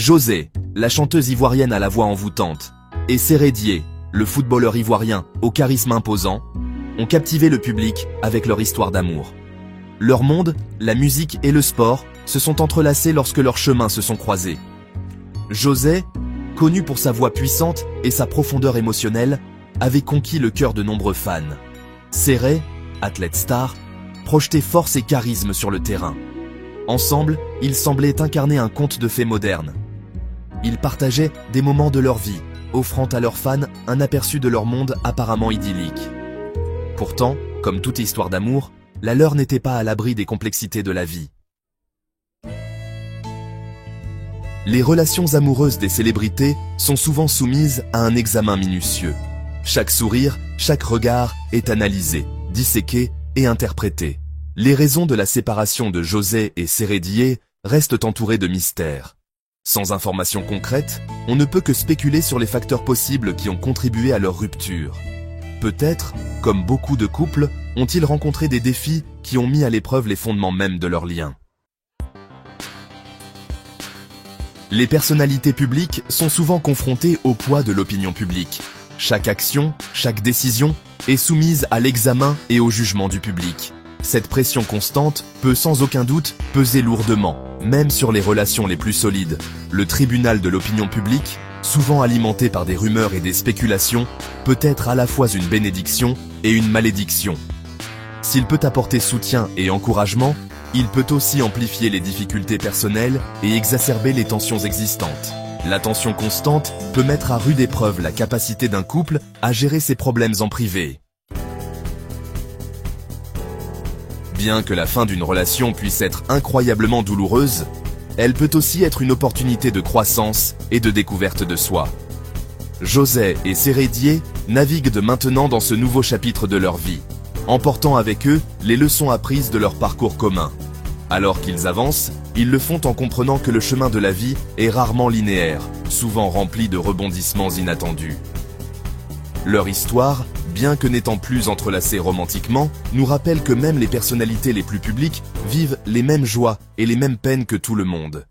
José, la chanteuse ivoirienne à la voix envoûtante, et Séré Dié, le footballeur ivoirien au charisme imposant, ont captivé le public avec leur histoire d'amour. Leur monde, la musique et le sport se sont entrelacés lorsque leurs chemins se sont croisés. José, connu pour sa voix puissante et sa profondeur émotionnelle, avait conquis le cœur de nombreux fans. Séré, athlète star, projetait force et charisme sur le terrain. Ensemble, ils semblaient incarner un conte de fées moderne. Ils partageaient des moments de leur vie, offrant à leurs fans un aperçu de leur monde apparemment idyllique. Pourtant, comme toute histoire d'amour, la leur n'était pas à l'abri des complexités de la vie. Les relations amoureuses des célébrités sont souvent soumises à un examen minutieux. Chaque sourire, chaque regard est analysé, disséqué et interprété. Les raisons de la séparation de José et Séré Dié restent entourées de mystères. Sans informations concrètes, on ne peut que spéculer sur les facteurs possibles qui ont contribué à leur rupture. Peut-être, comme beaucoup de couples, ont-ils rencontré des défis qui ont mis à l'épreuve les fondements même de leur lien. Les personnalités publiques sont souvent confrontées au poids de l'opinion publique. Chaque action, chaque décision est soumise à l'examen et au jugement du public. Cette pression constante peut sans aucun doute peser lourdement, même sur les relations les plus solides. Le tribunal de l'opinion publique, souvent alimenté par des rumeurs et des spéculations, peut être à la fois une bénédiction et une malédiction. S'il peut apporter soutien et encouragement, il peut aussi amplifier les difficultés personnelles et exacerber les tensions existantes. La tension constante peut mettre à rude épreuve la capacité d'un couple à gérer ses problèmes en privé. Bien que la fin d'une relation puisse être incroyablement douloureuse, elle peut aussi être une opportunité de croissance et de découverte de soi. José et Séré Dié naviguent de maintenant dans ce nouveau chapitre de leur vie, emportant avec eux les leçons apprises de leur parcours commun. Alors qu'ils avancent, ils le font en comprenant que le chemin de la vie est rarement linéaire, souvent rempli de rebondissements inattendus. Leur histoire, bien que n'étant plus entrelacée romantiquement, nous rappelle que même les personnalités les plus publiques vivent les mêmes joies et les mêmes peines que tout le monde.